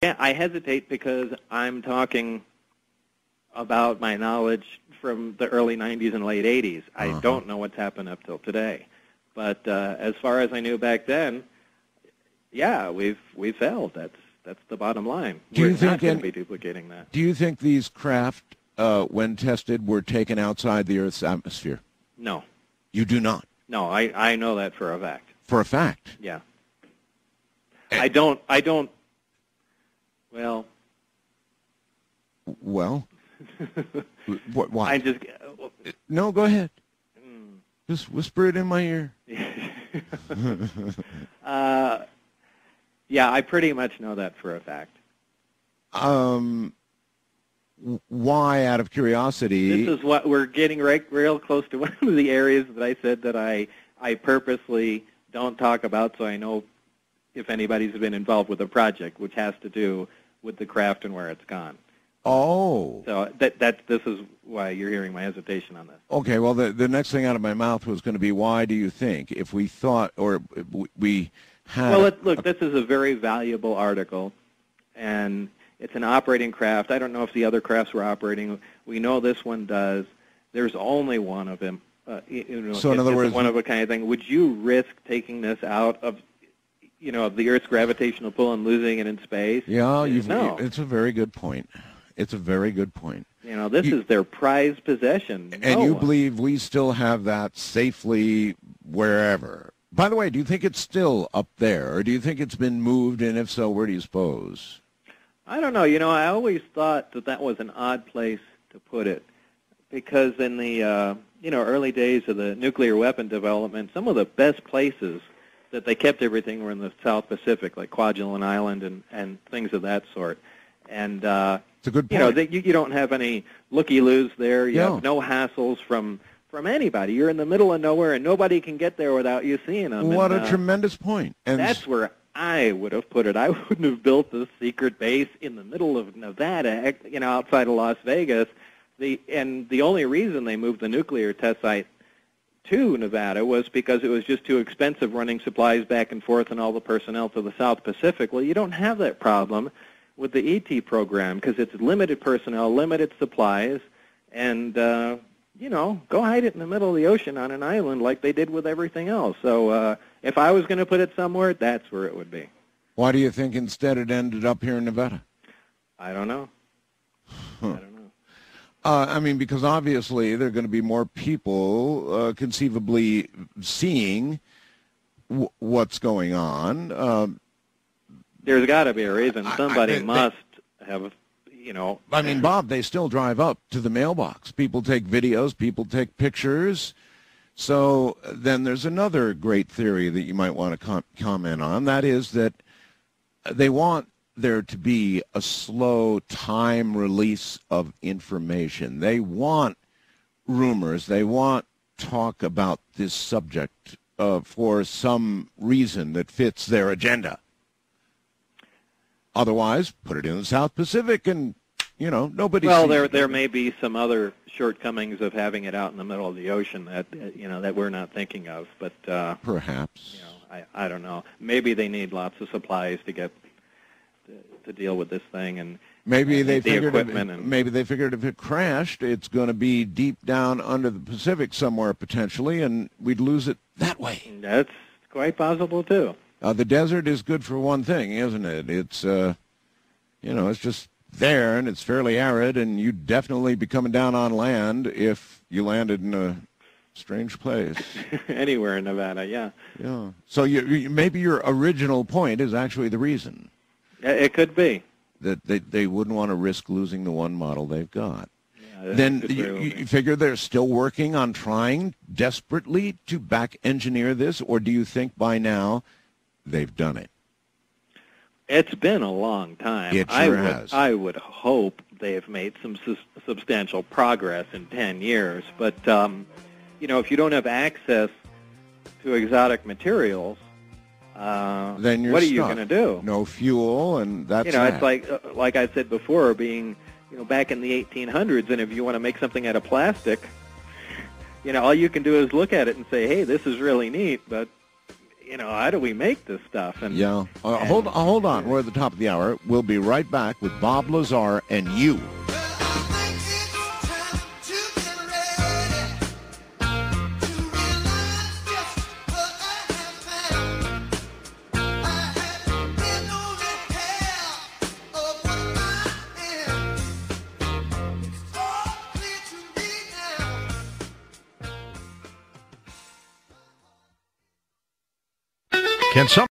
Yeah, I hesitate because I'm talking about my knowledge from the early 90s and late 80s. I don't know what's happened up till today. But as far as I knew back then, yeah, we've failed. That's the bottom line. We're not going to be duplicating that. Do you think these craft, when tested, were taken outside the Earth's atmosphere? No. You do not? No, I know that for a fact. For a fact? Yeah. I don't, well. Well? Why? I just. No, go ahead. Just whisper it in my ear. Yeah, I pretty much know that for a fact. Why, out of curiosity? This is what we're getting real close to one of the areas that I said that I purposely don't talk about, so I know if anybody's been involved with the project, which has to do with the craft and where it's gone. Oh. So this is why you're hearing my hesitation on this. Okay, well, the next thing out of my mouth was going to be, why do you think, if we thought, or we had... Well, look, this is a very valuable article, and it's an operating craft. I don't know if the other crafts were operating. We know this one does. There's only one of them. So in other words, one of a kind of thing. Would you risk taking this out of, of the Earth's gravitational pull and losing it in space? Yeah, no. It's a very good point. It's a very good point. This is their prized possession. And you believe we still have that safely wherever. By the way, do you think it's still up there, or do you think it's been moved, and if so, where do you suppose? I don't know. I always thought that was an odd place to put it, because in the early days of the nuclear weapon development, some of the best places that they kept everything were in the South Pacific, like Kwajalein Island and things of that sort. And it's a good point. You don't have any looky-loos there. You have no hassles from anybody. You're in the middle of nowhere, and nobody can get there without you seeing them. What a tremendous point. And that's where I would have put it. I wouldn't have built this secret base in the middle of Nevada, outside of Las Vegas. The only reason they moved the nuclear test site to Nevada was because it was just too expensive running supplies back and forth and all the personnel to the South Pacific. Well, you don't have that problem with the ET program because it's limited personnel, limited supplies, and go hide it in the middle of the ocean on an island like they did with everything else. So if I was going to put it somewhere, that's where it would be. Why do you think instead it ended up here in Nevada? I don't know. I don't know. Because obviously there are going to be more people conceivably seeing what's going on. There's got to be a reason. Somebody must have, Bob, they still drive up to the mailbox. People take videos. People take pictures. So then there's another great theory that you might want to comment on. That is that they want there to be a slow time release of information. They want rumors. They want talk about this subject for some reason that fits their agenda. Otherwise, put it in the South Pacific and, nobody Well, sees there may be some other shortcomings of having it out in the middle of the ocean that, that we're not thinking of. But perhaps. I don't know. Maybe they need lots of supplies to deal with this thing, and maybe they figured equipment. Maybe they figured if it crashed, it's going to be deep down under the Pacific somewhere potentially, and we'd lose it that way. That's quite possible too. The desert is good for one thing, isn't it? It's it's just there, and it's fairly arid, and you'd definitely be coming down on land if you landed in a strange place. Anywhere in Nevada, yeah. Yeah. So maybe your original point is actually the reason. It could be. That they wouldn't want to risk losing the one model they've got. Yeah, then you figure they're still working on trying desperately to back-engineer this, or do you think by now they've done it? It's been a long time. It sure has. I would hope they have made some substantial progress in 10 years. But, if you don't have access to exotic materials, then you're what are you stuck. going to do? No fuel, and that's it's like I said before, being back in the 1800s, and if you want to make something out of plastic, all you can do is look at it and say, hey, this is really neat, but how do we make this stuff? And yeah. Hold on. We're at the top of the hour. We'll be right back with Bob Lazar and you. Can some